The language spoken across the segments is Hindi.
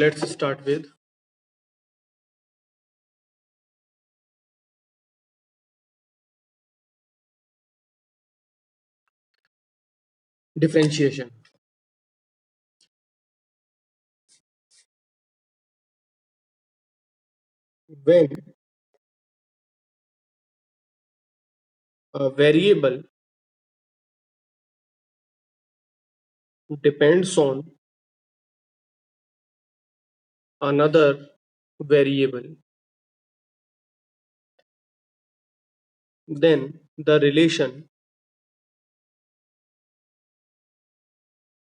Let's start with differentiation. When a variable depends on another variable, then the relation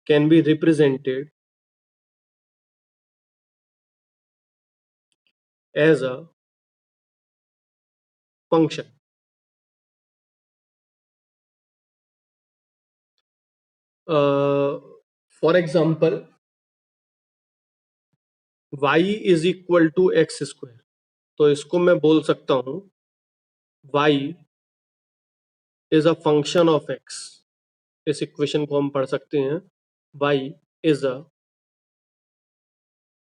can be represented as a function. For example, y is equal to x square. तो इसको मैं बोल सकता हूं y is a function of x. इस इक्वेशन को हम पढ़ सकते हैं y is a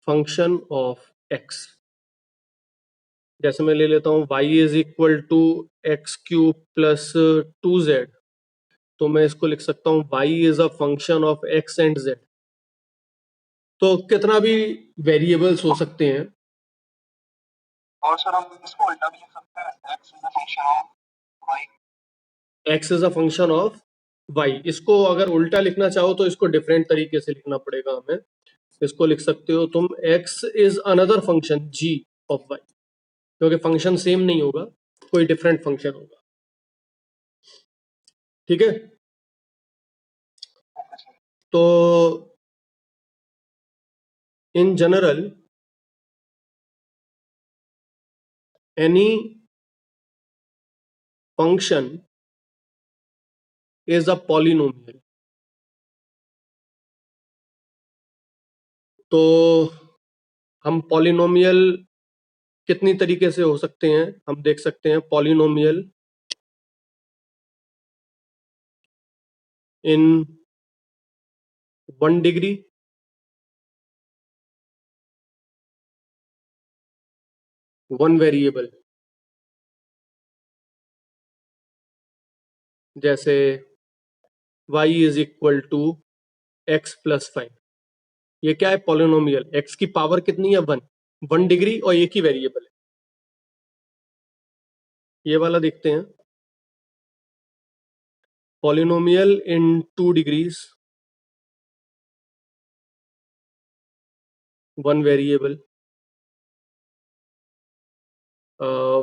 function of x. जैसे मैं ले लेता हूँ y is equal to x cube plus 2z, तो मैं इसको लिख सकता हूँ y is a function of x and z. तो कितना भी वेरिएबल्स हो सकते हैं, और सर हम इसको उल्टा भी लिख सकते हैं, x is a function of y. x is a function of y. इसको अगर उल्टा लिखना चाहो तो इसको डिफरेंट तरीके से लिखना पड़ेगा हमें. इसको लिख सकते हो तुम x is another function g of y, क्योंकि फंक्शन सेम नहीं होगा, कोई डिफरेंट फंक्शन होगा. ठीक है. तो in general any function is a polynomial. तो हम पॉलिनोमियल कितनी तरीके से हो सकते हैं हम देख सकते हैं. Polynomial in 1 degree, one variable, जैसे y is equal to x plus 5. ये क्या है? पॉलिनोमियल. x की पावर कितनी है? 1 डिग्री और एक ही वेरिएबल है. ये वाला देखते हैं. Polynomial in 2 degrees, one variable,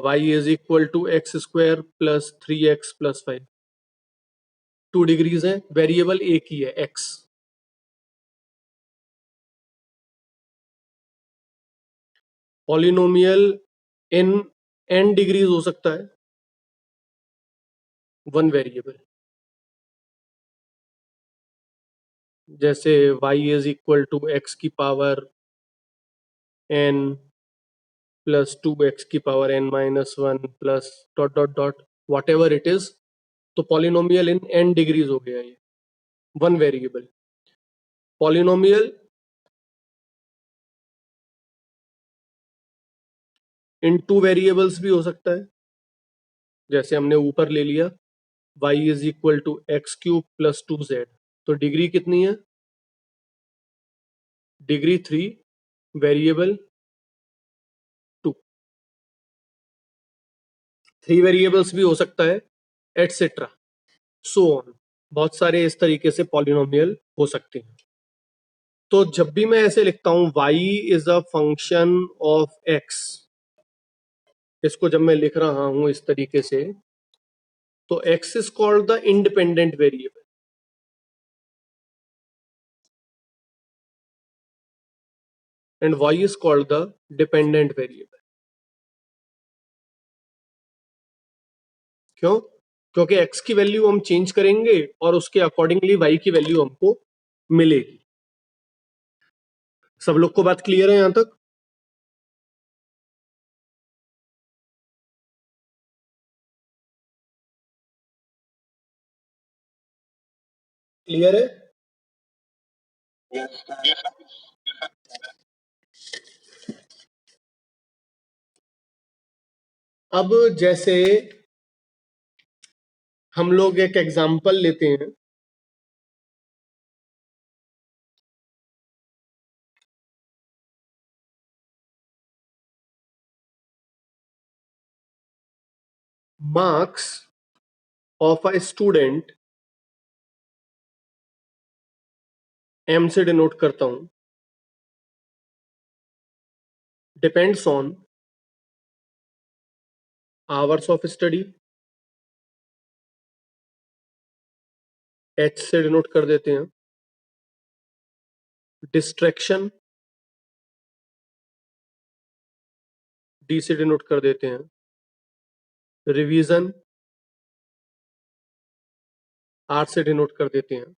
y is equal to x square plus 3x plus 5. 2 degrees है, वेरिएबल एक ही है x. Polynomial in n degrees हो सकता है, वन वेरिएबल, जैसे y is equal to x की पावर n प्लस 2x की power n minus 1 plus dot dot dot whatever it is. तो पॉलिनोमियल इन n डिग्रीज हो गया ये, one variable. Polynomial in 2 variables भी हो सकता है, जैसे हमने ऊपर ले लिया y is equal to x cube plus 2z. तो डिग्री कितनी है? Degree 3, variable 2. 3 वेरिएबल्स भी हो सकता है, एटसेट्रा, सो ऑन. बहुत सारे इस तरीके से पॉलिनोमियल हो सकते हैं. तो जब भी मैं ऐसे लिखता हूं y is a function of x, इसको जब मैं लिख रहा हूं इस तरीके से, तो x is called the independent variable and y is called the dependent variable. क्यों? क्योंकि x की वैल्यू हम चेंज करेंगे और उसके अकॉर्डिंगली y की वैल्यू हमको मिलेगी. सब लोग को बात क्लियर है यहां तक? क्लियर है? Yes, sir. अब जैसे हम लोग एक एग्जांपल लेते हैं, marks of a student, M से डिनोट करता हूं, depends on hours of study, H से डिनोट कर देते हैं, डिस्ट्रैक्शन, डी से डिनोट कर देते हैं, रिवीजन, आर से डिनोट कर देते हैं।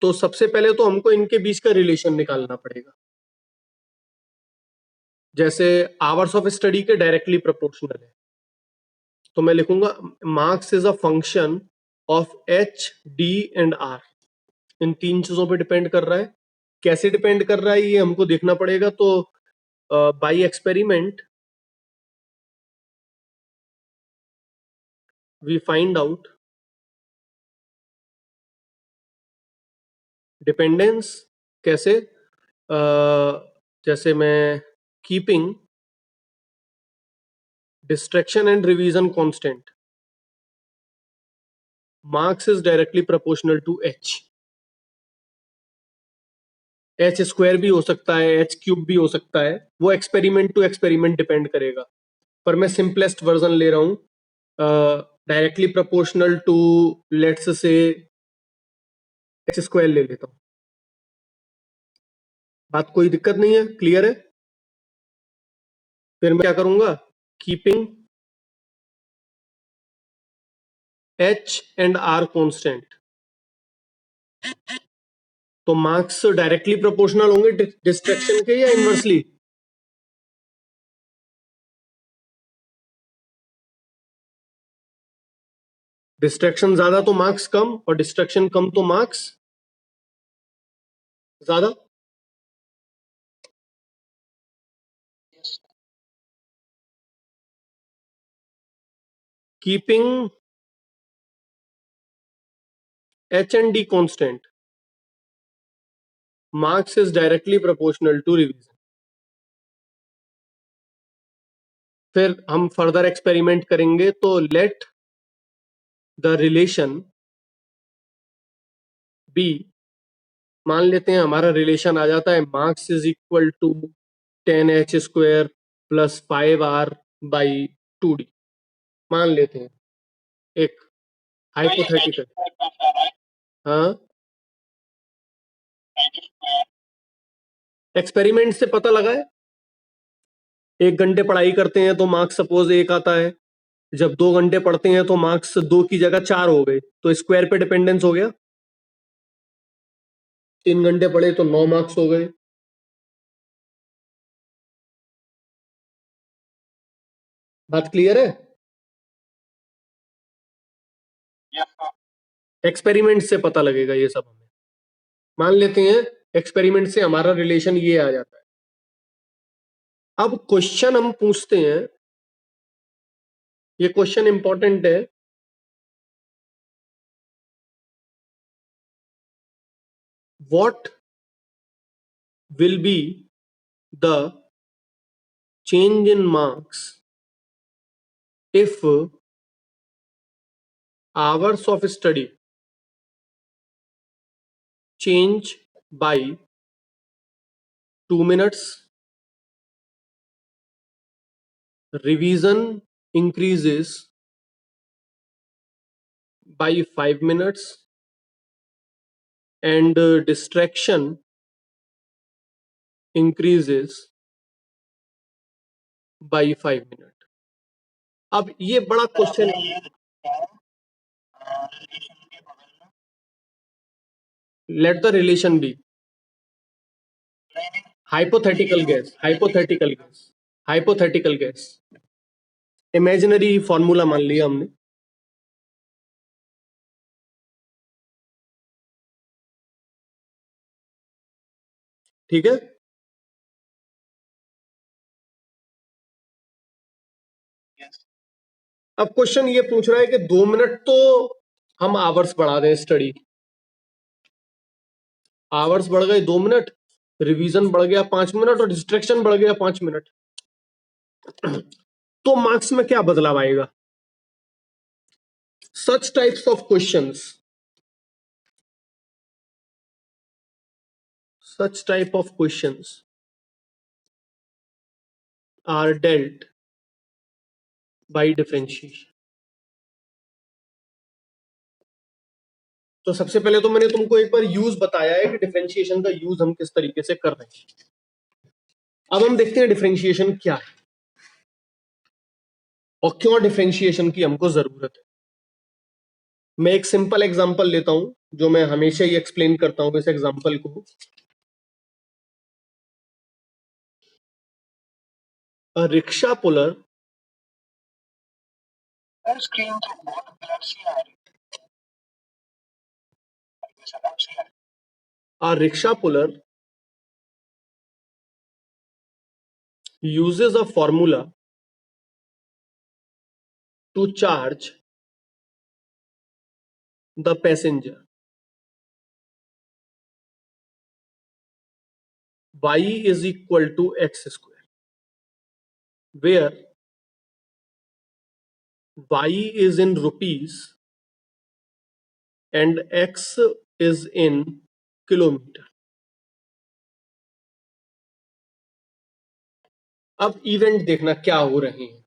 तो सबसे पहले तो हमको इनके बीच का रिलेशन निकालना पड़ेगा। जैसे आवर्स ऑफ स्टडी के डायरेक्टली प्रोपोर्शनल है, तो मैं लिखूंगा marks is a function of H, D and R. इन तीन चीजों पे डिपेंड कर रहा है। कैसे डिपेंड कर रहा है ये हमको देखना पड़ेगा। तो by experiment we find out dependence. कैसे? जैसे मैं keeping distraction and revision constant, marks is directly proportional to H. H square भी हो सकता है, एच क्यूब भी हो सकता है, वो एक्सपेरिमेंट टू एक्सपेरिमेंट डिपेंड करेगा। पर मैं सिंपलेस्ट वर्जन ले रहा हूं, directly proportional to, let's say H square ले लेता हूं। बात कोई दिक्कत नहीं है, क्लियर है? फिर मैं क्या करूंगा, keeping H and R constant, तो मार्क्स डायरेक्टली प्रोपोर्शनल होंगे डिस्ट्रैक्शन के या इनवर्सली? डिस्ट्रैक्शन ज्यादा तो मार्क्स कम, और डिस्ट्रैक्शन कम तो मार्क्स ज्यादा। Keeping H and D constant, marks is directly proportional to revision. फिर हम फर्दर एक्सपेरिमेंट करेंगे, तो लेट द रिलेशन बी, मान लेते हैं हमारा रिलेशन आ जाता है marks is equal to 10h square plus 5r by 2d। मान लेते हैं एक हाइपोथेटिकल। हाँ, एक्सपेरिमेंट से पता लगा है। 1 घंटे पढ़ाई करते हैं तो मार्क्स सपोज 1 आता है, जब 2 घंटे पढ़ते हैं तो मार्क्स 2 की जगह 4 हो गए, तो स्क्वायर पे डिपेंडेंस हो गया। 3 घंटे पढ़े तो 9 मार्क्स हो गए। बात क्लियर है? Yes, sir. एक्सपेरिमेंट से पता लगेगा ये सब हमें। मान लेते हैं एक्सपेरिमेंट से हमारा रिलेशन ये आ जाता है। अब क्वेश्चन हम पूछते हैं, ये क्वेश्चन इंपॉर्टेंट है। What will be the change in marks if hours of study change by 2 minutes, revision increases by 5 minutes, and distraction increases by 5 minutes. अब ये बड़ा क्वेश्चन है, let the relation be hypothetical guess, hypothetical guess, hypothetical guess, imaginary formula मान लिया हमने। ठीक है, अब क्वेश्चन ये पूछ रहा है कि 2 मिनट तो हम आवर्स बढ़ा दें, स्टडी आवर्स बढ़ गए 2 मिनट, रिवीजन बढ़ गया 5 मिनट और डिस्ट्रैक्शन बढ़ गया 5 मिनट, तो मार्क्स में क्या बदलाव आएगा? Such types of questions, such type of questions are dealt by differentiation. तो सबसे पहले तो मैंने तुमको एक बार यूज बताया है कि डिफरेंशिएशन का यूज हम किस तरीके से कर रहे हैं। अब हम देखते हैं डिफरेंशिएशन क्या है और क्यों डिफरेंशिएशन की हमको जरूरत है। मैं एक सिंपल एग्जांपल लेता हूं जो मैं हमेशा ही एक्सप्लेन करता हूं इस एग्जांपल को। A rickshaw puller स्क्रीन तो बहुत ब्लर सी आ रही है। a rickshaw puller uses a formula to charge the passenger y is equal to x square, where y is in rupees and x is in kilometre. अब इवेंट देखना क्या हो रहे हैं।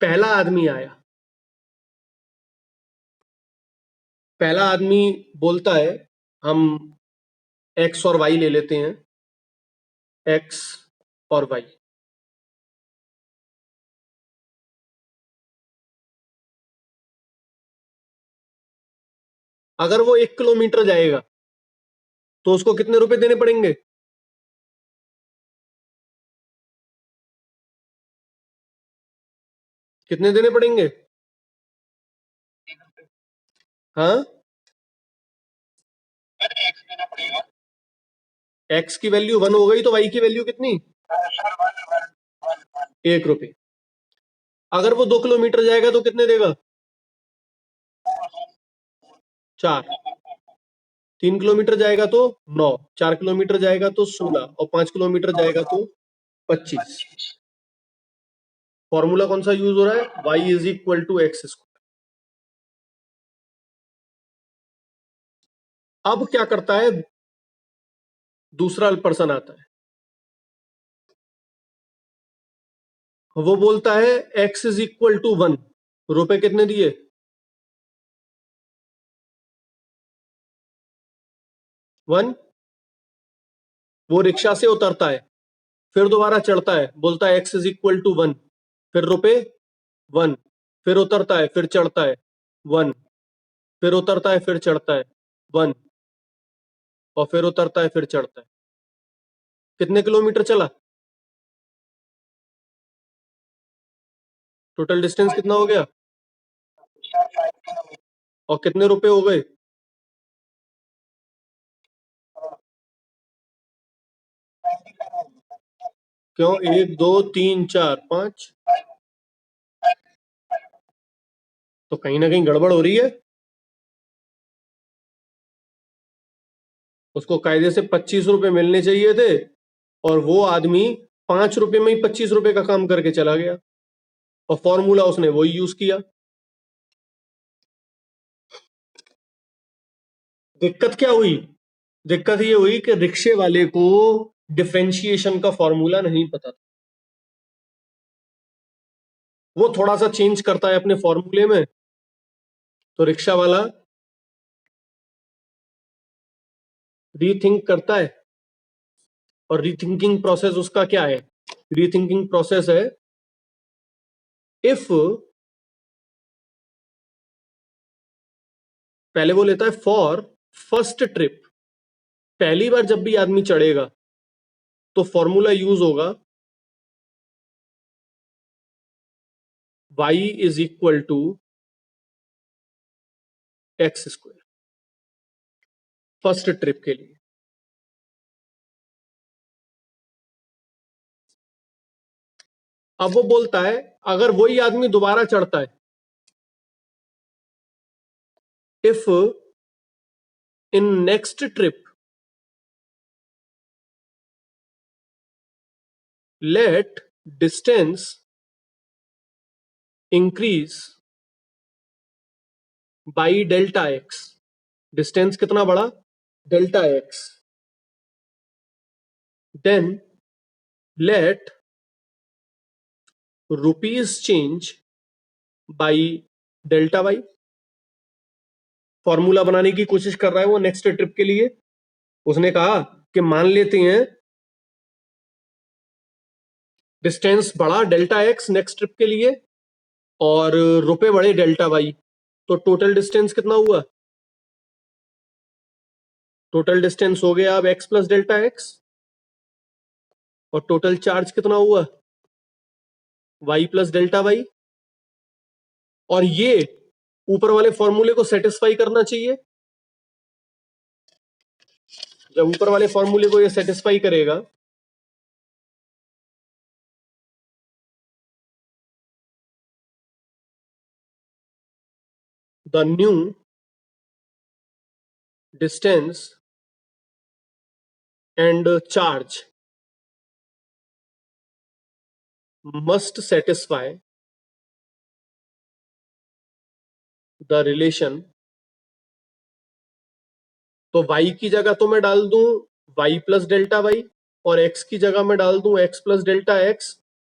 पहला आदमी आया, पहला आदमी बोलता है हम x और y ले लेते हैं, x और y। अगर वो 1 किलोमीटर जाएगा तो उसको कितने रुपए देने पड़ेंगे? कितने देने पड़ेंगे? हाँ, x की वैल्यू 1 हो गई तो y की वैल्यू कितनी? 1 रुपये। अगर वो 2 किलोमीटर जाएगा तो कितने देगा? 4। 3 किलोमीटर जाएगा तो 9, 4 किलोमीटर जाएगा तो 16 और 5 किलोमीटर जाएगा तो 25। फॉर्मूला कौन सा यूज हो रहा है? y is equal to x square. अब क्या करता है, दूसरा पर्सन आता है, वो बोलता है x इज इक्वल टू 1। रुपए कितने दिए? 1। वो रिक्शा से उतरता है, फिर दोबारा चढ़ता है, बोलता है x इज इक्वल टू 1, फिर रुपए 1, फिर उतरता है, फिर चढ़ता है 1, फिर उतरता है, फिर चढ़ता है 1, और फिर उतरता है, फिर चढ़ता है। कितने किलोमीटर चला? टोटल डिस्टेंस कितना हो गया? और कितने रुपए हो गए? क्यों? 1 2 3 4 5। तो कहीं ना कहीं गड़बड़ हो रही है। उसको कायदे से 25 रुपए मिलने चाहिए थे और वो आदमी 5 रुपए में ही 25 रुपए का काम करके चला गया और फॉर्मूला उसने वही यूज किया। दिक्कत क्या हुई? दिक्कत ये हुई कि रिक्शे वाले को डिफरेंशिएशन का फॉर्मूला नहीं पता था। वो थोड़ा सा चेंज करता है अपने फॉर्मूले में, तो रिक्शा वाला रीथिंक करता है। और रीथिंकिंग प्रोसेस उसका क्या है? रीथिंकिंग प्रोसेस है, इफ, पहले वो लेता है फॉर फर्स्ट ट्रिप। पहली बार जब भी आदमी चढ़ेगा तो फॉर्मूला यूज होगा y is equal to x square, first trip के लिए। अब वो बोलता है अगर वही आदमी दोबारा चढ़ता है, if in next trip let distance increase by delta x, distance कितना बड़ा, delta x, then let rupees change by delta y। Formula बनाने की कोशिश कर रहा है वो नेक्स्ट ट्रिप के लिए। उसने कहा कि मान लेते हैं डिस्टेंस बढ़ा डेल्टा x नेक्स्ट ट्रिप के लिए और रुपए बढ़े डेल्टा y, तो टोटल डिस्टेंस कितना हुआ, टोटल डिस्टेंस हो गया अब x प्लस डेल्टा x, और टोटल चार्ज कितना हुआ y प्लस डेल्टा y। और ये ऊपर वाले फॉर्मूले को सेटिस्फाई करना चाहिए। जब ऊपर वाले फॉर्मूले को ये सेटिस्फाई करेगा the new distance and charge must satisfy the relation. तो y की जगह तो मैं डाल दूं y प्लस डेल्टा y और x की जगह मैं डाल दूं x प्लस डेल्टा x,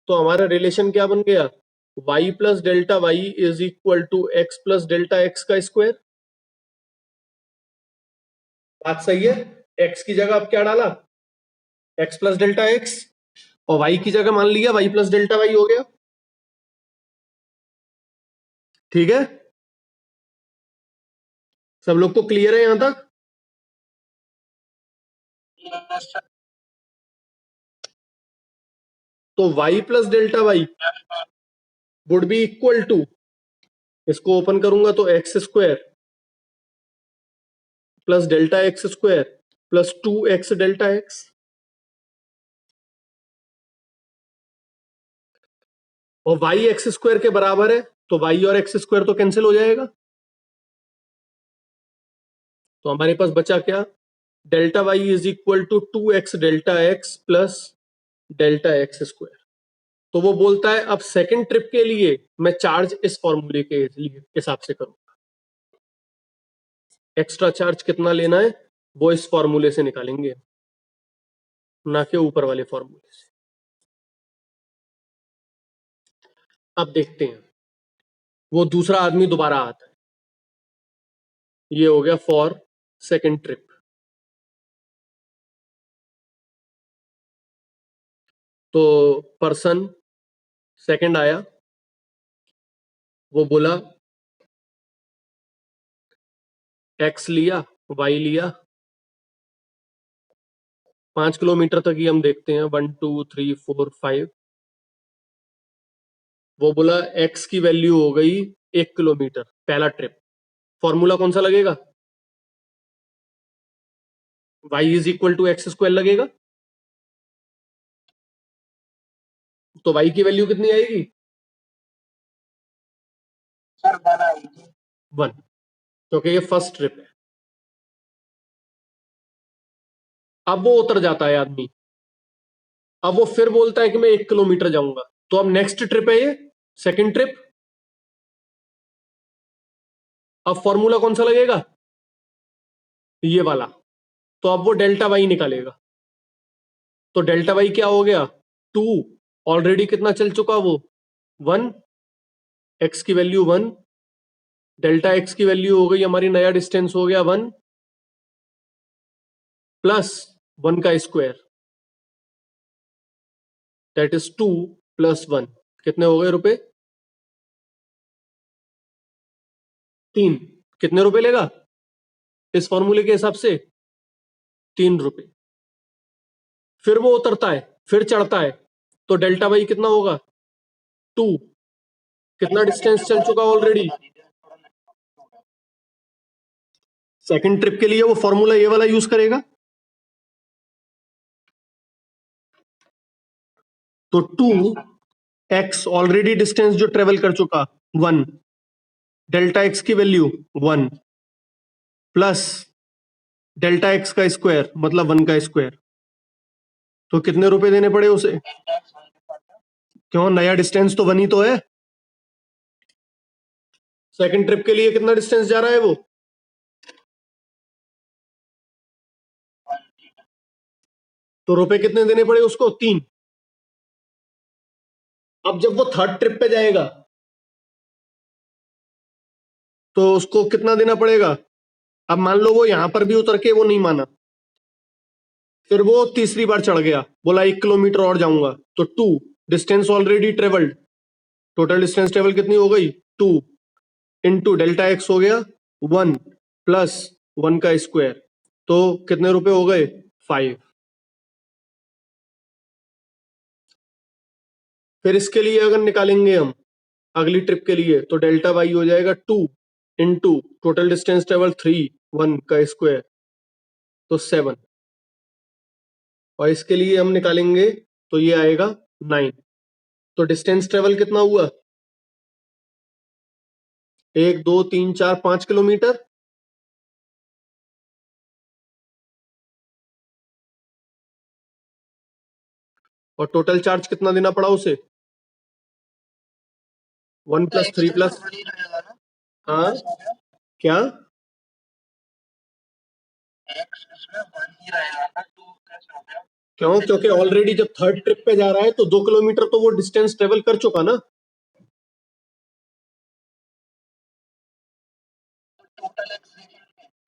तो हमारा रिलेशन क्या बन गया, y plus delta y is equal to x plus delta x का स्क्वायर। बात सही है। x की जगह अब क्या डाला, x प्लस डेल्टा x, और y की जगह मान लिया y प्लस डेल्टा y हो गया। ठीक है, सब लोग को क्लियर है यहां तक। Yes, sir. तो y plus delta y would be equal to, इसको ओपन करूंगा तो x square plus delta x square plus 2x delta x, और y एक्स स्क्वायर के बराबर है तो y और एक्स स्क्वायर तो कैंसिल हो जाएगा। तो हमारे पास बचा क्या, delta y is equal to 2x delta x plus delta x square. तो वो बोलता है अब सेकंड ट्रिप के लिए मैं चार्ज इस फॉर्मूले के हिसाब से करूंगा, एक्स्ट्रा चार्ज कितना लेना है वो इस फॉर्मूले से निकालेंगे, ना कि ऊपर वाले फॉर्मूले से। अब देखते हैं वो दूसरा आदमी दोबारा आता है, ये हो गया फॉर सेकंड ट्रिप। तो पर्सन सेकंड आया, वो बोला एक्स लिया वाई लिया, 5 किलोमीटर तक ही हम देखते हैं, 1 2 3 4 5। वो बोला एक्स की वैल्यू हो गई 1 किलोमीटर पहला ट्रिप, फॉर्मूला कौन सा लगेगा, y is equal to x square लगेगा। तो वाई की वैल्यू कितनी आएगी, सर 1 आएगी। 1, क्योंकि ये फर्स्ट ट्रिप है। अब वो उतर जाता है आदमी, अब वो फिर बोलता है कि मैं 1 किलोमीटर जाऊंगा, तो अब नेक्स्ट ट्रिप है ये सेकंड ट्रिप। अब फॉर्मूला कौन सा लगेगा, ये वाला। तो अब वो डेल्टा वाई निकालेगा, तो डेल्टा वाई क्या हो गया 2, ऑलरेडी कितना चल चुका वो 1, एक्स की वैल्यू 1, डेल्टा एक्स की वैल्यू हो गई हमारी, नया डिस्टेंस हो गया 1 प्लस 1 का स्क्वायर दैट इज 2 प्लस 1, कितने हो गए रुपए 3। कितने रुपए लेगा इस फॉर्मूले के हिसाब से 3 रुपए। फिर वो उतरता है फिर चढ़ता है, तो डेल्टा वाई कितना होगा 2, कितना डिस्टेंस चल चुका ऑलरेडी। सेकंड ट्रिप के लिए वो फॉर्मूला ये वाला यूज करेगा, तो 2 x ऑलरेडी डिस्टेंस जो ट्रेवल कर चुका 1, डेल्टा x की वैल्यू 1 प्लस डेल्टा x का स्क्वायर मतलब 1 का स्क्वायर, तो कितने रुपए देने पड़े उसे? क्यों, नया डिस्टेंस तो 1 ही तो है। सेकंड ट्रिप के लिए कितना डिस्टेंस जा रहा है वो? तो रुपए कितने देने पड़े उसको? 3। अब जब वो थर्ड ट्रिप पे जाएगा तो उसको कितना देना पड़ेगा? अब मान लो वो यहां पर भी उतर के वो नहीं माना, फिर वो तीसरी बार चढ़ गया, बोला 1 किलोमीटर और जाऊंगा, तो 2 distance already travelled, total distance travel कितनी हो गई? 2 इंटू डेल्टा एक्स हो गया 1 प्लस 1 का स्क्वायर, तो कितने रुपए हो गए? 5। फिर इसके लिए अगर निकालेंगे हम अगली ट्रिप के लिए, तो डेल्टा वाई हो जाएगा 2 इंटू टोटल डिस्टेंस ट्रेवल 3, 1 का स्क्वायर, तो 7। और इसके लिए हम निकालेंगे तो ये आएगा 9। तो डिस्टेंस ट्रेवल कितना हुआ? 1 2 3 4 5 किलोमीटर। और टोटल चार्ज कितना देना पड़ा उसे? 1 प्लस 3 प्लस, हाँ क्या? क्यों? क्योंकि ऑलरेडी जब थर्ड ट्रिप पे जा रहा है तो 2 किलोमीटर तो वो डिस्टेंस ट्रेवल कर चुका ना।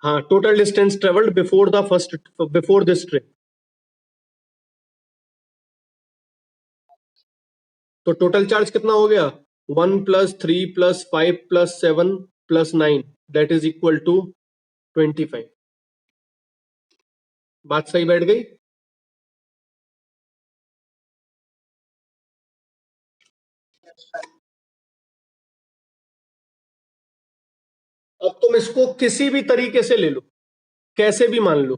हाँ, total distance travelled before this trip. तो टोटल चार्ज कितना हो गया? 1 plus 3 plus 5 plus 7 plus 9 that is equal to 25। बात सही बैठ गई? अब तुम इसको किसी भी तरीके से ले लो, कैसे भी मान लो,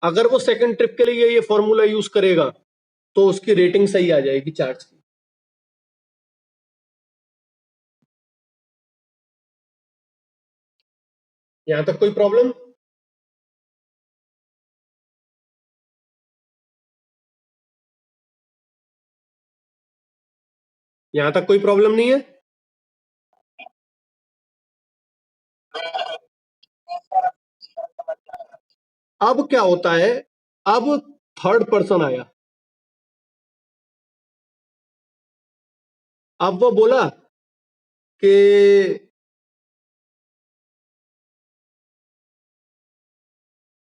अगर वो सेकंड ट्रिप के लिए ये फॉर्मूला यूज करेगा तो उसकी रेटिंग सही आ जाएगी चार्ज की। यहां तक कोई प्रॉब्लम? यहां तक कोई प्रॉब्लम नहीं है? अब क्या होता है, अब थर्ड पर्सन आया, अब वो बोला कि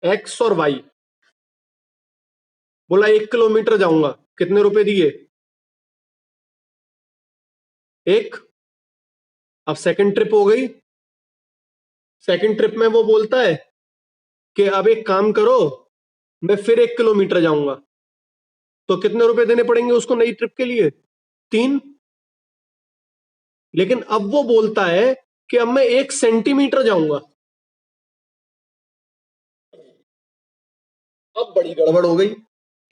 एक्स और वाई, बोला 1 किलोमीटर जाऊंगा, कितने रुपए दिए? 1। अब सेकंड ट्रिप हो गई, सेकंड ट्रिप में वो बोलता है कि अब एक काम करो, मैं फिर 1 किलोमीटर जाऊंगा, तो कितने रुपए देने पड़ेंगे उसको नई ट्रिप के लिए? 3। लेकिन अब वो बोलता है कि अब मैं 1 सेंटीमीटर जाऊंगा, अब बड़ी गड़बड़ हो गई,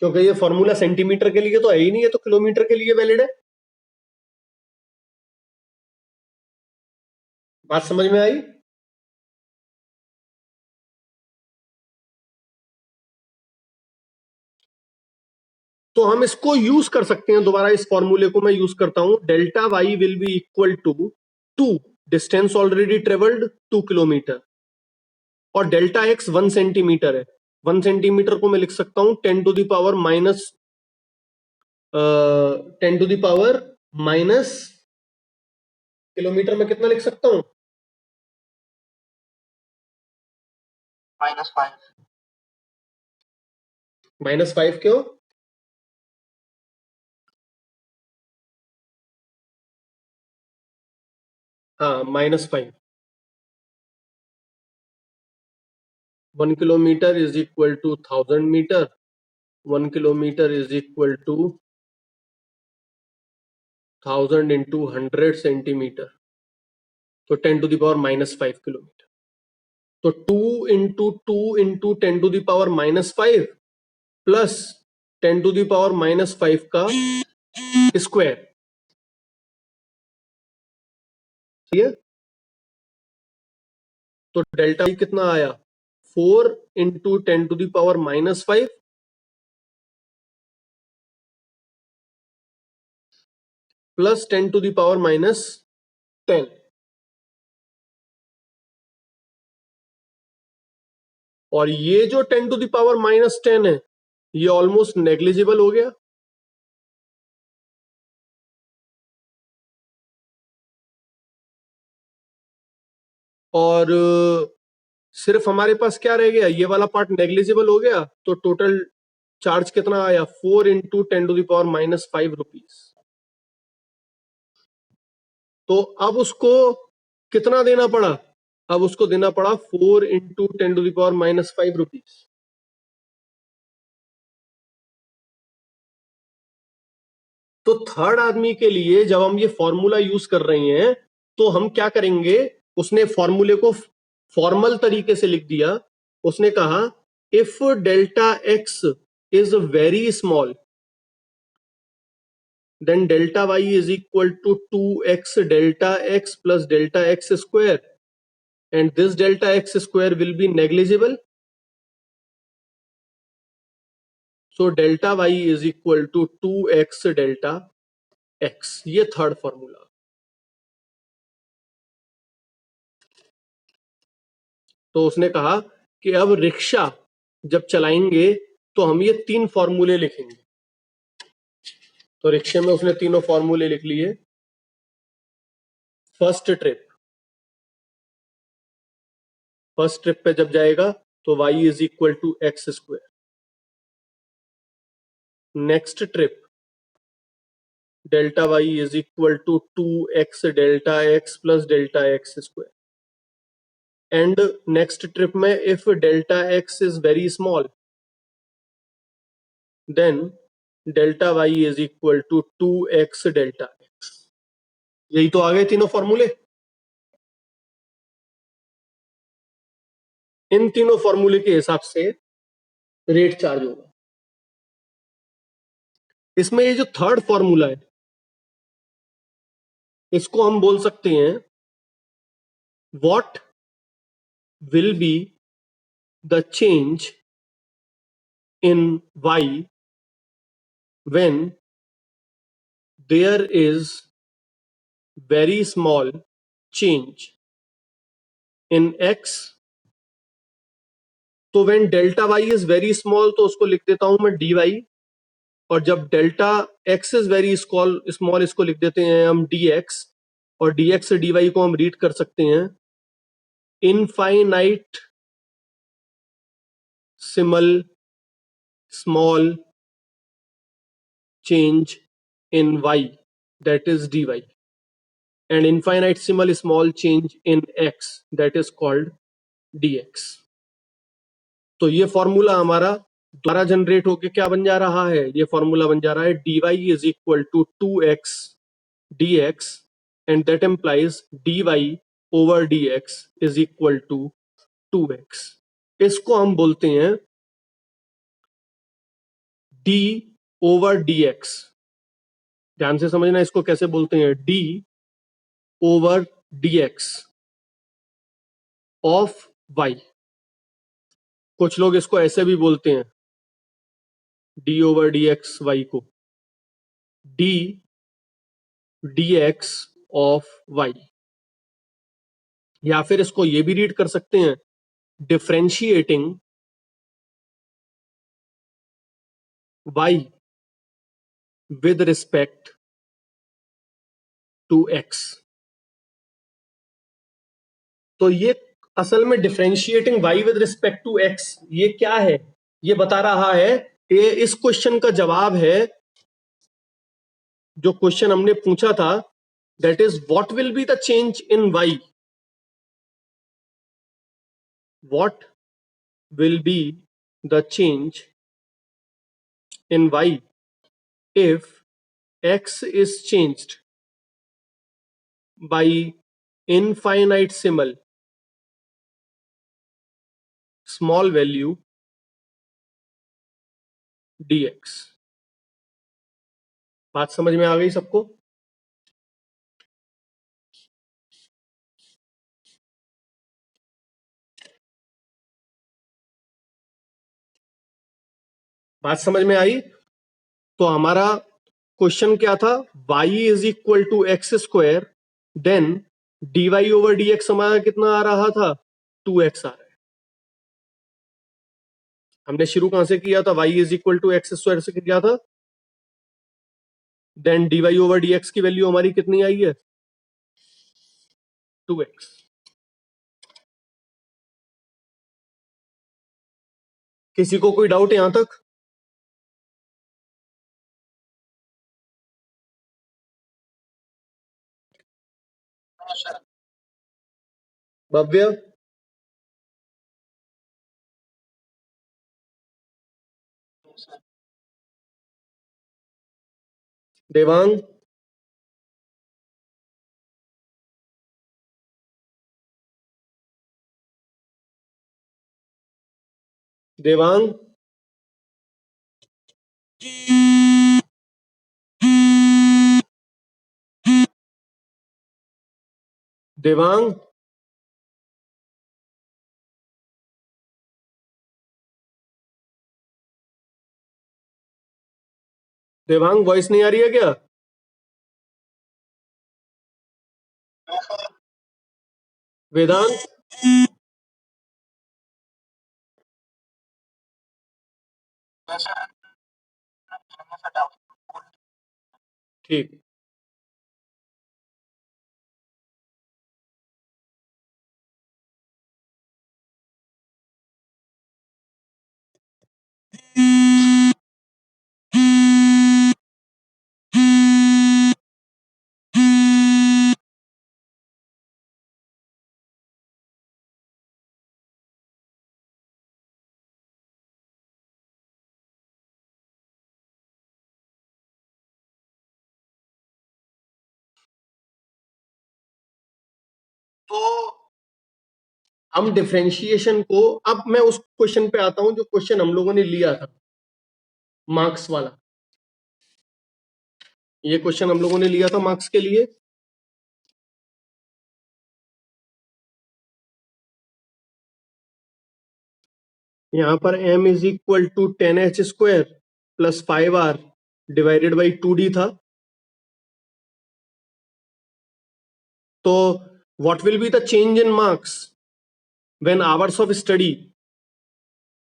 क्योंकि ये फॉर्मूला सेंटीमीटर के लिए तो है ही नहीं, है तो किलोमीटर के लिए वैलिड है। बात समझ में आई? तो हम इसको यूज कर सकते हैं, दोबारा इस फॉर्मूले को मैं यूज करता हूं, delta y will be equal to 2 distance already travelled 2 kilometre, और डेल्टा एक्स 1 सेंटीमीटर है। 1 सेंटीमीटर को मैं लिख सकता हूं 10 to the power minus 10 to the power minus, kilometre में कितना लिख सकता हूं? -5। -5 क्यों? हाँ, -5। 1 kilometre is equal to 1000 metre, 1 kilometre is equal to 1000 into 100 centimetre, तो 10 टू द पावर -5 किलोमीटर। तो 2 into 10 to the power -5 plus 10 to the power -5 का स्क्वायर, सही है। तो डेल्टा वाई कितना आया, 4 इंटू 10⁻⁻5 प्लस 10⁻⁻10, और ये जो 10⁻⁻10 है ये ऑलमोस्ट नेग्लिजिबल हो गया। और सिर्फ हमारे पास क्या रह गया, ये वाला पार्ट नेग्लिजिबल हो गया, तो टोटल चार्ज कितना आया, 4 इंटू 10⁻⁻5 रुपीज। तो अब उसको कितना देना पड़ा, अब उसको देना पड़ा 4 इंटू 10⁻⁻5 रुपीज। तो थर्ड आदमी के लिए जब हम ये फॉर्मूला यूज कर रहे हैं तो हम क्या करेंगे, उसने फॉर्मूले को फॉर्मल तरीके से लिख दिया। उसने कहा if delta x is very small then delta Y is equal to 2x delta x plus delta x square and this delta x square will be negligible, so delta Y is equal to 2x delta x. ये थर्ड फॉर्मूला। तो उसने कहा कि अब रिक्शा जब चलाएंगे तो हम ये 3 फॉर्मूले लिखेंगे। तो रिक्शे में उसने तीनों फॉर्मूले लिख लिए। फर्स्ट ट्रिप पे जब जाएगा तो y is equal to x square. Next trip delta y is equal to 2x delta x plus delta x square. And next trip में if delta x is very small then delta y is equal to 2x delta x। यही तो आ गए तीनों फॉर्मूले। इन तीनों फॉर्मूले के हिसाब से रेट चार्ज होगा। इसमें ये जो थर्ड फॉर्मूला है इसको हम बोल सकते हैं what will be the change in y when there is very small change in x। तो when delta y is very small तो उसको लिख देता हूं मैं dy, और जब delta x is very small इसको लिख देते हैं हम dx, और dx से dy को हम रीड कर सकते हैं इनफाइनाइट सिमल small change in y that is dy and infinitesimal small change in x that is called dx। तो ये फॉर्मूला हमारा द्वारा जनरेट होके क्या बन जा रहा है, ये फॉर्मूला बन जा रहा है dy is equal to 2x dx and that implies dy over dx is equal to 2x। इसको हम बोलते हैं d ओवर dx। ध्यान से समझना इसको कैसे बोलते हैं, d over dx of y। कुछ लोग इसको ऐसे भी बोलते हैं d ओवर dx y को d dx ऑफ y, या फिर इसको ये भी रीड कर सकते हैं differentiating y with respect to x। तो ये असल में differentiating y with respect to x ये क्या है, ये बता रहा है, ये इस क्वेश्चन का जवाब है जो क्वेश्चन हमने पूछा था, that is what will be the change in y, what will be the change in y if x is changed by infinitesimal small value dx। बात समझ में आ गई सबको? बात समझ में आई? तो हमारा क्वेश्चन क्या था? y is equal to x square, then dy over dx हमारा कितना आ रहा था? 2x आ रहा है। हमने शुरू कहां से किया था? y is equal to x square से किया था, देन dy ओवर dx की वैल्यू हमारी कितनी आई है? 2x। किसी को कोई डाउट यहां तक? भव्य, देवांग, देवांग, देवांग, देवांग, वॉइस नहीं आ रही है क्या? वेदांत, ठीक। तो हम डिफरेंशिएशन को, अब मैं उस क्वेश्चन पे आता हूं जो क्वेश्चन हम लोगों ने लिया था, मार्क्स वाला। ये क्वेश्चन हम लोगों ने लिया था मार्क्स के लिए। यहां पर m is equal to 10h square plus 5r divided by 2d था। तो what will be the change in marks when hours of study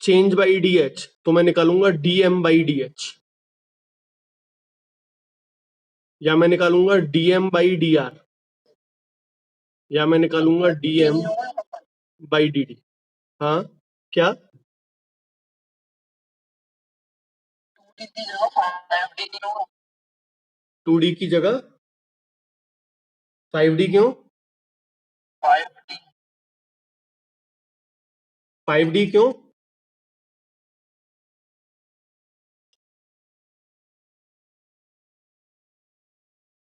change by dh? तो मैं निकालूंगा dm बाई dh, या मैं निकालूंगा dm बाई dr, या मैं निकालूंगा dm बाई dd। हाँ, क्या? 2d की जगह 5d क्यों? 5d क्यों?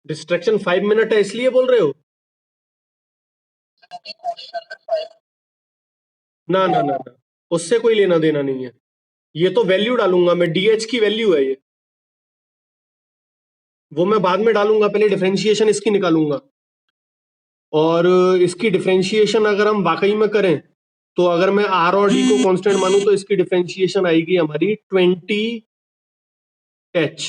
डिस्ट्रैक्शन 5 मिनट है इसलिए बोल रहे हो? ना ना ना ना, उससे कोई लेना देना नहीं है। ये तो वैल्यू डालूंगा मैं, डीएच की वैल्यू है ये, वो मैं बाद में डालूंगा, पहले डिफरेंशिएशन इसकी निकालूंगा। और इसकी डिफरेंशिएशन अगर हम वाकई में करें तो अगर मैं आर और डी को कांस्टेंट मानूं तो इसकी डिफरेंशिएशन आएगी हमारी 20h।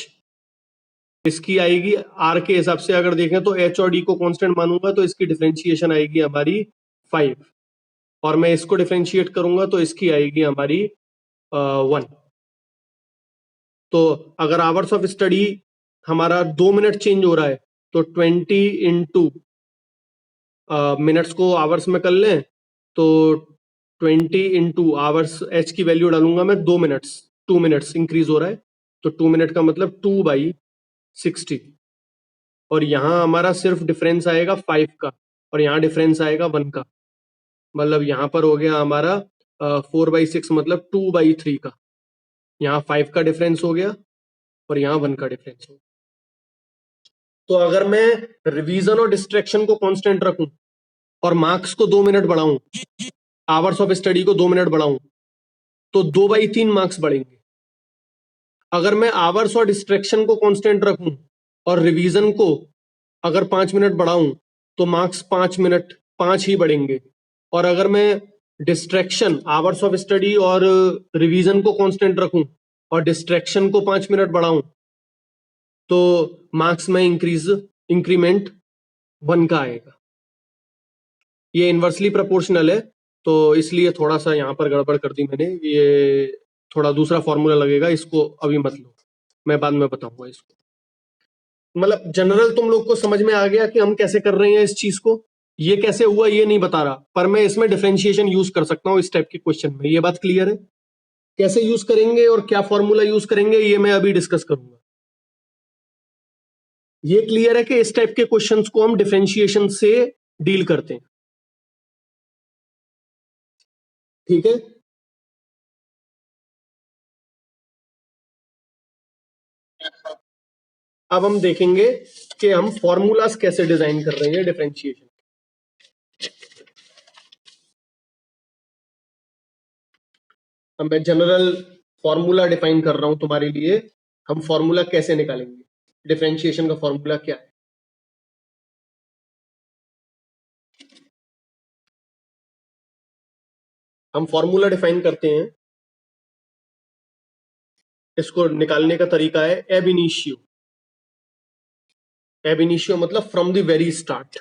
इसकी आएगी आर के हिसाब से, अगर देखें तो एच और डी को कांस्टेंट मानूंगा तो इसकी डिफरेंशिएशन आएगी हमारी 5, और मैं इसको डिफरेंशिएट करूंगा तो इसकी आएगी हमारी 1। तो अगर आवर्स ऑफ स्टडी हमारा 2 मिनट चेंज हो रहा है तो 20 इंटू मिनट्स को आवर्स में कर लें तो 20 इंटू आवर्स, एच की वैल्यू डालूंगा मैं 2 मिनट्स, 2 मिनट्स इंक्रीज हो रहा है तो 2 मिनट का मतलब 2/60। और यहां हमारा सिर्फ डिफरेंस आएगा 5 का और यहाँ डिफरेंस आएगा 1 का, मतलब यहां पर हो गया हमारा 4/6 मतलब 2/3 का। यहाँ 5 का डिफरेंस हो गया और यहाँ 1 का डिफरेंस हो गया। तो अगर मैं रिवीजन और डिस्ट्रैक्शन को कांस्टेंट रखूं और मार्क्स को 2 मिनट बढ़ाऊं, आवर्स ऑफ स्टडी को 2 मिनट बढ़ाऊं, तो 2/3 मार्क्स बढ़ेंगे। अगर मैं आवर्स और डिस्ट्रैक्शन को कांस्टेंट रखूं और रिवीजन को अगर 5 मिनट बढ़ाऊं तो मार्क्स 5 मिनट 5 ही बढ़ेंगे, और अगर मैं डिस्ट्रैक्शन आवर्स ऑफ स्टडी और रिवीजन को कांस्टेंट रखूं और डिस्ट्रैक्शन को 5 मिनट बढ़ाऊं तो मार्क्स में इंक्रीमेंट 1 का आएगा। ये इन्वर्सली प्रोपोर्शनल है, तो इसलिए थोड़ा सा यहाँ पर गड़बड़ कर दी मैंने। ये थोड़ा दूसरा फॉर्मूला लगेगा, इसको अभी मत लो, मैं बाद में बताऊंगा इसको। मतलब जनरल तुम लोग को समझ में आ गया कि हम कैसे कर रहे हैं इस चीज को। ये कैसे हुआ ये नहीं बता रहा, पर मैं इसमें डिफरेंशिएशन यूज कर सकता हूँ इस टाइप के क्वेश्चन में। ये बात क्लियर है? कैसे यूज करेंगे और क्या फॉर्मूला यूज करेंगे ये मैं अभी डिस्कस करूंगा। ये क्लियर है कि इस टाइप के क्वेश्चंस को हम डिफरेंशिएशन से डील करते हैं, ठीक है? अब हम देखेंगे कि हम फॉर्मूलाज कैसे डिजाइन कर रहे हैं डिफरेंशिएशन। अब मैं जनरल फॉर्मूला डिफाइन कर रहा हूं तुम्हारे लिए। हम फॉर्मूला कैसे निकालेंगे, डिफरेंशिएशन का फॉर्मूला क्या है? हम फॉर्मूला डिफाइन करते हैं, इसको निकालने का तरीका है एब इनिशियो। एब इनिशियो मतलब फ्रॉम द वेरी स्टार्ट।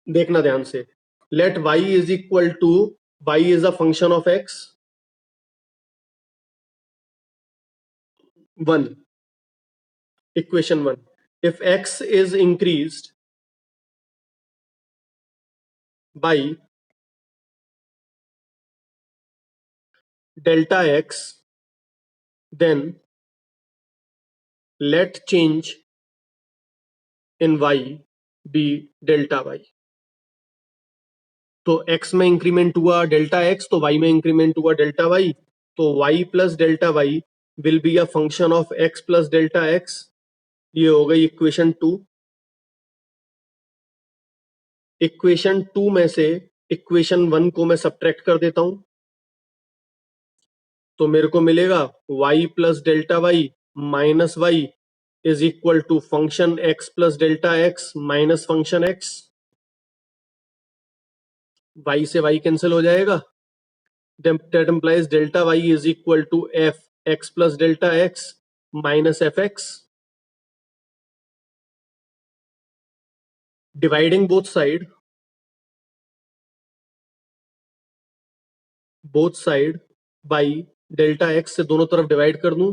देखना ध्यान से, let y is equal to, y is a function of x 1, equation 1। If x is increased by delta x, then let change in y be delta y। तो x में इंक्रीमेंट हुआ डेल्टा x, तो y में इंक्रीमेंट हुआ डेल्टा y, तो y plus delta y will be a function of x plus delta x। ये हो गई इक्वेशन 2। इक्वेशन 2 में से इक्वेशन 1 को मैं सब्ट्रैक्ट कर देता हूं, तो मेरे को मिलेगा y plus delta y minus y is equal to function x plus delta x minus function x। y से y कैंसिल हो जाएगा, that implies delta y is equal to f x plus delta x minus fx। Dividing both side by delta x से दोनों तरफ डिवाइड कर दूं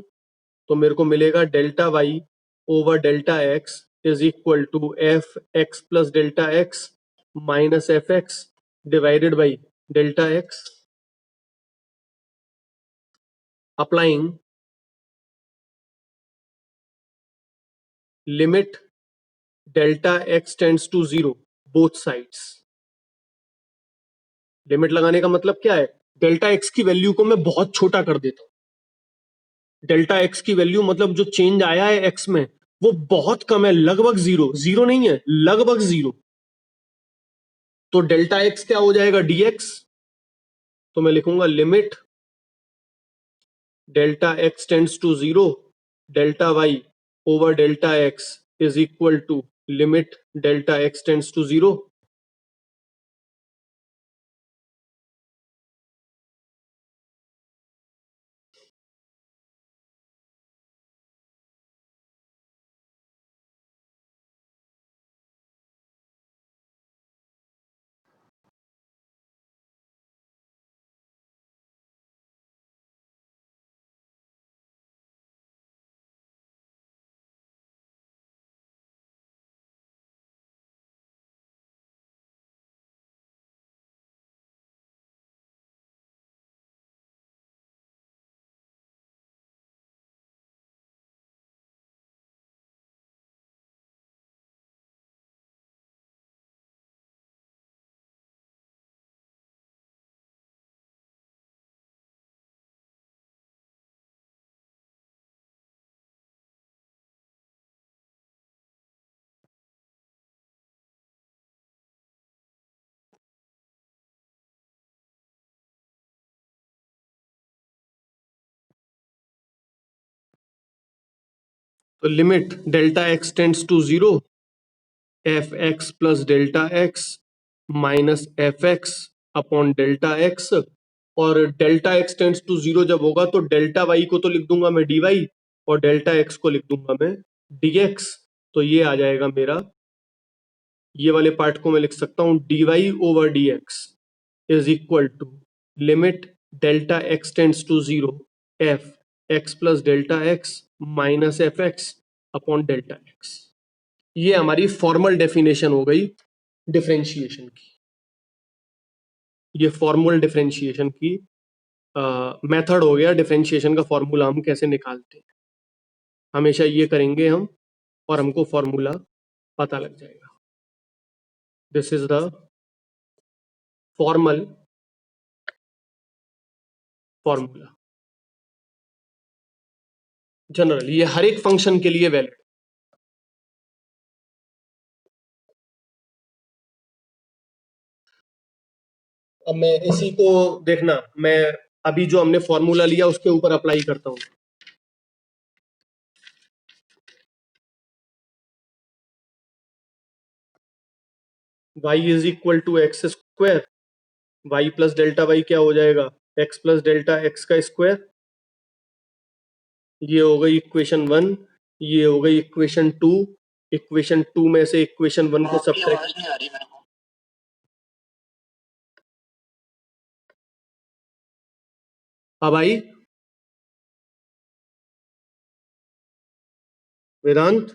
तो मेरे को मिलेगा delta y over delta x is equal to f x plus delta x minus f x divided by delta x। Applying limit delta x tends to 0 both sides. Limit लगाने का मतलब क्या है, डेल्टा एक्स की वैल्यू को मैं बहुत छोटा कर देता हूं। डेल्टा एक्स की वैल्यू मतलब जो चेंज आया है एक्स में वो बहुत कम है, लगभग जीरो। जीरो नहीं है, लगभग जीरो। तो डेल्टा एक्स क्या हो जाएगा, डीएक्स। तो मैं लिखूंगा limit delta x tends to 0 delta Y over delta x is equal to limit delta x tends to 0। तो limit delta x tends to 0 f x plus delta x minus f x upon delta x, और डेल्टा एक्स टेंड्स टू 0 जब होगा तो डेल्टा वाई को तो लिख दूंगा मैं डी वाई, और डेल्टा एक्स को लिख दूंगा मैं डी एक्स। तो ये आ जाएगा मेरा, ये वाले पार्ट को मैं लिख सकता हूं d Y over D x is equal to limit delta x tends to 0 f x plus delta x minus f x upon delta x. ये हमारी फॉर्मल डेफिनेशन हो गई डिफरेंशिएशन की। ये फॉर्मल डिफरेंशिएशन की मेथड हो गया, डिफरेंशिएशन का फॉर्मूला हम कैसे निकालते हैं। हमेशा ये करेंगे हम और हमको फॉर्मूला पता लग जाएगा। This is the formal formula general, ये हर एक फंक्शन के लिए वैलिड। अब मैं इसी को देखना, मैं अभी जो हमने फॉर्मूला लिया उसके ऊपर अप्लाई करता हूं। y is equal to x square, y plus delta y क्या हो जाएगा, एक्स प्लस डेल्टा एक्स का स्क्वायर। ये हो गई इक्वेशन 1, ये हो गई इक्वेशन 2। इक्वेशन 2 में से इक्वेशन 1 को सब्ट्रैक्ट, नहीं आ रही मेरे को। अब आई वेदांत,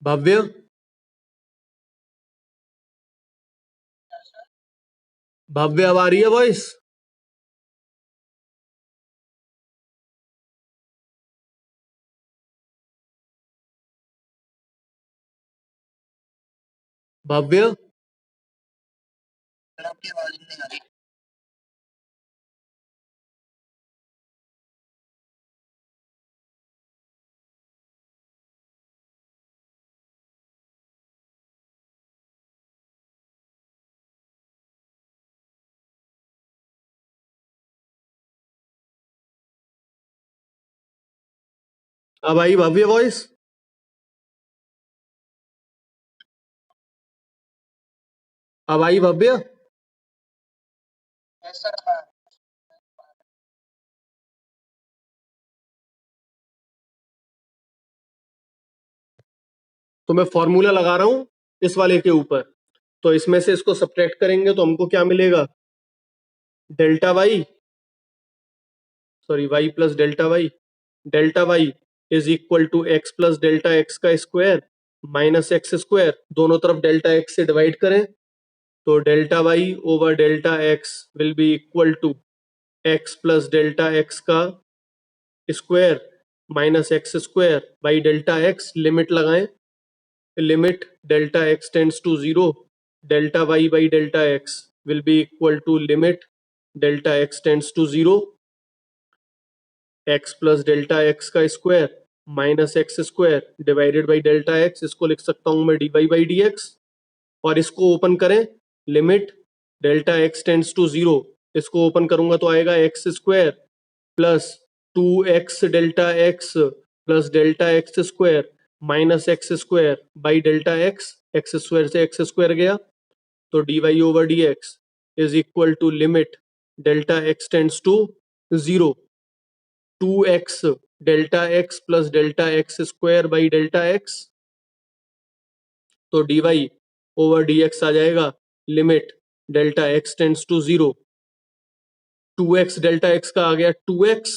भव्य, भव्य अब आ रही है वॉइस? भव्य, आपकी आवाज नहीं आ रही। अब आई भव्य वॉइस? अब आई भव्य? तो मैं फॉर्मूला लगा रहा हूं इस वाले के ऊपर, तो इसमें से इसको सब्ट्रैक्ट करेंगे तो हमको क्या मिलेगा, delta Y, sorry Y plus delta Y is equal to x plus delta x का स्क्वायर माइनस एक्स स्क्वायर। दोनों तरफ डेल्टा एक्स से डिवाइड करें तो delta Y over delta X will be equal to x plus delta x का square minus x square by delta X. Limit लगाएं, limit delta x tends to 0 delta Y by delta X will be equal to limit delta x tends to 0 X plus delta x का square minus x square divided by delta X. इसको लिख सकता हूं मैं D Y by D X, और इसको ओपन करें, limit delta x tends to 0, इसको ओपन करूंगा तो आएगा X square plus 2x delta x plus delta x square minus x square by delta X. X square से एक्स स्क्वायर गया तो D Y over D x is equal to limit delta x tends to 0 2x delta x plus delta x square by delta X. तो D Y over D X आ जाएगा limit delta x tends to 0 2x delta x का आ गया 2x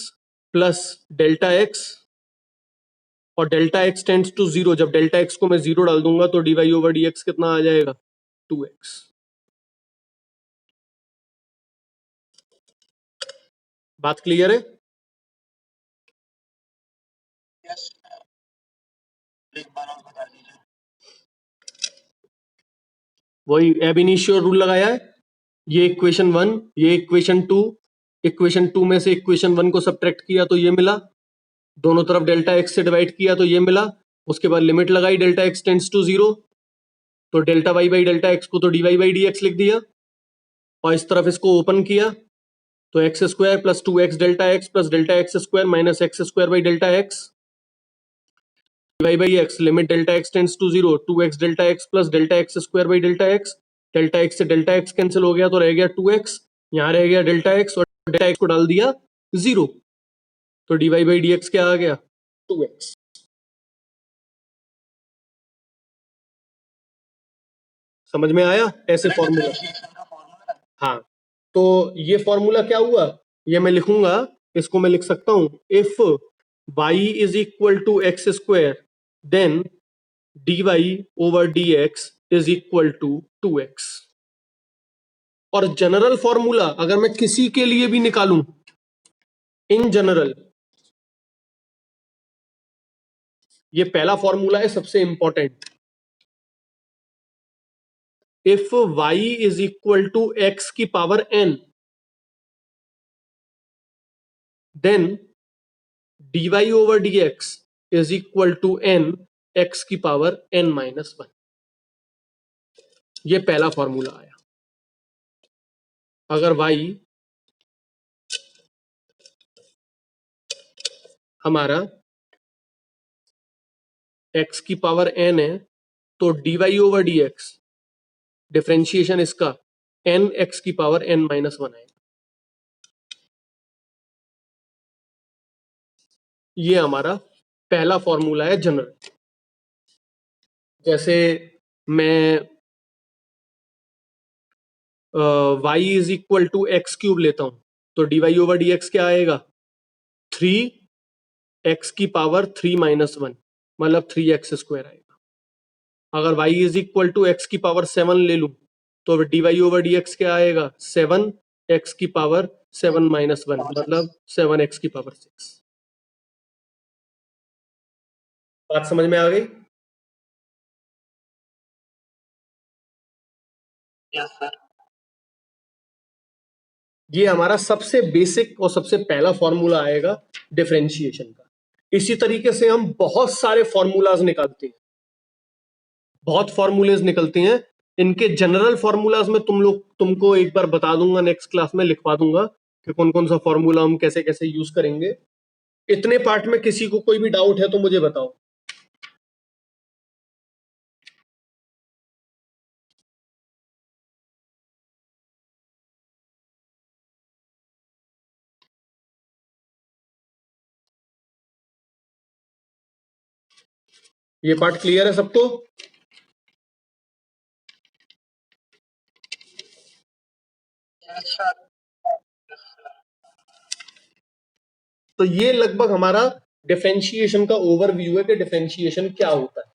प्लस डेल्टा एक्स, और डेल्टा एक्स टेंड्स टू 0, जब डेल्टा एक्स को मैं 0 डाल दूंगा तो D Y over D x कितना आ जाएगा, 2x। बात क्लियर है? यस, एक बार और बता दीजिए। वही एब इनिशियो रूल लगाया है, ये इक्वेशन 1, ये इक्वेशन 2, इक्वेशन 2 में से इक्वेशन 1 को सब्ट्रैक्ट किया तो ये मिला, दोनों तरफ डेल्टा एक्स से डिवाइड किया तो ये मिला, उसके बाद लिमिट लगाई डेल्टा एक्स टेंड्स टू 0 तो delta Y by delta x को तो D Y by D x लिख दिया, और इस तरफ इसको ओपन किया तो x square plus 2x delta x plus delta x square minus x square by delta x dy by x limit delta x tends to 0 2x delta x plus delta x square by delta x से डेल्टा x कैंसिल हो गया तो रह गया 2x, यहाँ रह गया डेल्टा x और डेल्टा x को डाल दिया 0, तो dy by dx क्या आ गया 2x। समझ में आया ऐसे फॉर्मूला? हाँ, तो ये फॉर्मूला क्या हुआ, ये मैं लिखूंगा, इसको मैं लिख सकता हूं, if y is equal to x square then dy over dx is equal to 2x। और जनरल फॉर्मूला अगर मैं किसी के लिए भी निकालूं, इन जनरल, ये पहला फॉर्मूला है सबसे important, if y is equal to x की power n then dy over dx is equal to n x की पावर n माइनस 1। ये पहला फॉर्मूला आया। अगर y हमारा x की पावर n है तो dy ओवर dx डिफरेंशिएशन इसका n x की पावर n माइनस 1 आएगा। ये हमारा पहला फॉर्मूला है जनरल। जैसे मैं y is equal to x cube लेता हूं तो dy ओवर dx क्या आएगा 3x की पावर 3 माइनस 1 मतलब 3x स्क्वायर आएगा। अगर y is equal to x की पावर 7 ले लूं तो dy ओवर dx क्या आएगा 7x की पावर 7 माइनस 1 मतलब 7x की पावर 6। बात समझ में आ गई? Yes sir. ये हमारा सबसे बेसिक और सबसे पहला फॉर्मूला आएगा डिफरेंशिएशन का। इसी तरीके से हम बहुत सारे फॉर्मूलाज निकालते हैं, बहुत फॉर्मूलेज निकलते हैं। इनके जनरल फॉर्मूलाज में तुमको एक बार बता दूंगा, नेक्स्ट क्लास में लिखवा दूंगा कि कौन कौन सा फॉर्मूला हम कैसे कैसे यूज करेंगे। इतने पार्ट में किसी को कोई भी डाउट है तो मुझे बताओ। ये पार्ट क्लियर है सबको? Yes sir. तो ये लगभग हमारा डिफरेंशिएशन का ओवरव्यू है कि डिफरेंशिएशन क्या होता है।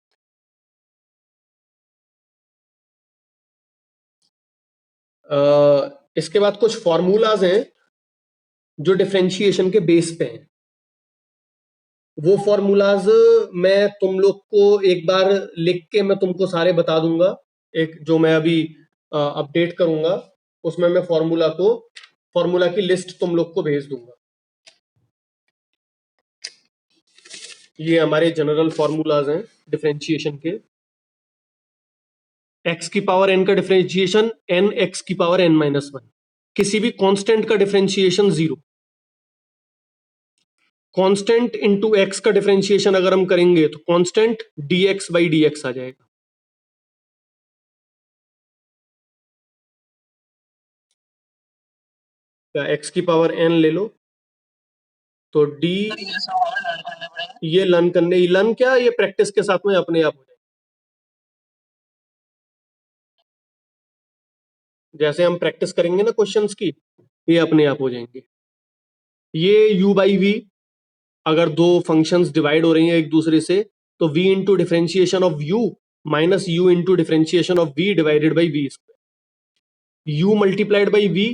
इसके बाद कुछ फॉर्मूलाज हैं जो डिफरेंशिएशन के बेस पे हैं। वो फॉर्मूलाज मैं तुम लोग को एक बार लिख के मैं तुमको सारे बता दूंगा, एक जो मैं अभी अपडेट करूंगा उसमें मैं फॉर्मूला की लिस्ट तुम लोग को भेज दूंगा। ये हमारे जनरल फॉर्मूलाज हैं डिफरेंशिएशन के। x की पावर n का डिफरेंशिएशन n x की पावर n माइनस 1। किसी भी कांस्टेंट का डिफरेंशिएशन 0। कांस्टेंट इंटू x का डिफरेंशिएशन अगर हम करेंगे तो कांस्टेंट dx बाई dx आ जाएगा। x की पावर n ले लो तो d, ये लर्न क्या, ये प्रैक्टिस के साथ में अपने आप हो जाएगा। जैसे हम प्रैक्टिस करेंगे ना क्वेश्चंस की, ये अपने आप हो जाएंगे। ये u बाई वी, अगर दो फंक्शंस डिवाइड हो रही हैं एक दूसरे से तो v into differentiation of u minus u into differentiation of v divided by v square. u multiplied by v,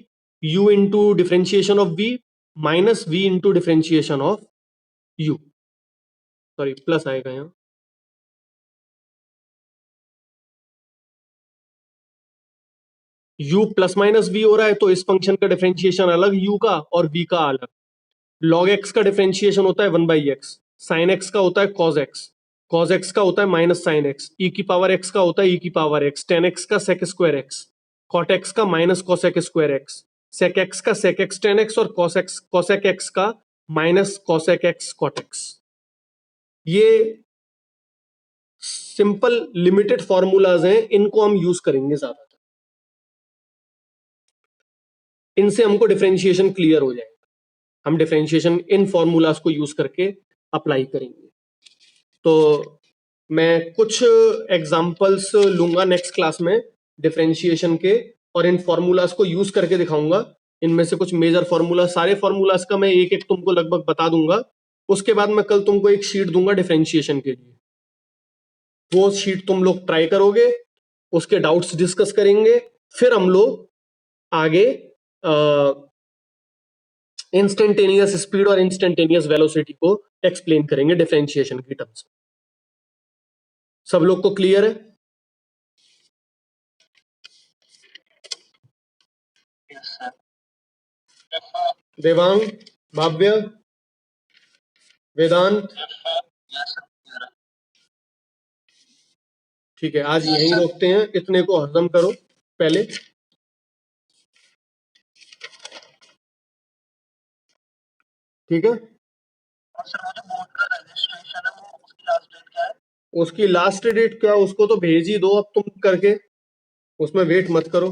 u into differentiation of v minus v into differentiation of u, sorry plus आएगा यहाँ। u प्लस माइनस v हो रहा है तो इस फंक्शन का डिफरेंशिएशन अलग u का और v का अलग। log x का डिफरेंशिएशन होता है 1 बाई एक्स, साइन एक्स का होता है cos x, cos x का होता है माइनस साइन x, e की पावर x का होता है e की पावर x, tan x का sec square x, cot x का minus cosec square x, sec x का sec x tan x और cosec x का minus cosec x cot x। ये सिंपल लिमिटेड फॉर्मूलाज हैं, इनको हम यूज करेंगे ज्यादातर, इनसे हमको डिफरेंशिएशन क्लियर हो जाएगा। हम डिफरेंशिएशन इन फॉर्मूलाज को यूज करके अप्लाई करेंगे। तो मैं कुछ एग्जांपल्स लूंगा नेक्स्ट क्लास में डिफरेंशिएशन के, और इन फॉर्मूलाज को यूज करके दिखाऊंगा। इनमें से कुछ मेजर फॉर्मूला, सारे फॉर्मूलाज का मैं एक एक तुमको लगभग बता दूंगा। उसके बाद मैं कल तुमको एक शीट दूंगा डिफरेंशिएशन के लिए, वो शीट तुम लोग ट्राई करोगे, उसके डाउट्स डिस्कस करेंगे, फिर हम लोग आगे इंस्टेंटेनियस स्पीड और इंस्टेंटेनियस वेलोसिटी को एक्सप्लेन करेंगे डिफरेंशिएशन की टर्म्स में। सब लोग को क्लियर है? Yes, sir. If Devang, भाव्य, Vedanta, yes, sir. Clear है। ठीक है, आज यहीं रोकते हैं, इतने को हजम करो पहले। ठीक है, और सर वो जो बोर्ड का रजिस्ट्रेशन है वो उसकी लास्ट डेट क्या है? उसकी लास्ट डेट क्या, उसको तो भेज ही दो अब तुम करके, उसमें वेट मत करो।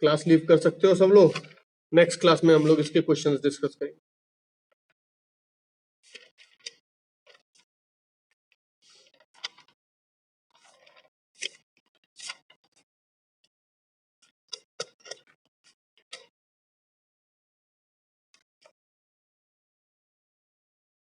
क्लास लीव कर सकते हो सब लोग। नेक्स्ट क्लास में हम लोग इसके क्वेश्चंस डिस्कस करेंगे।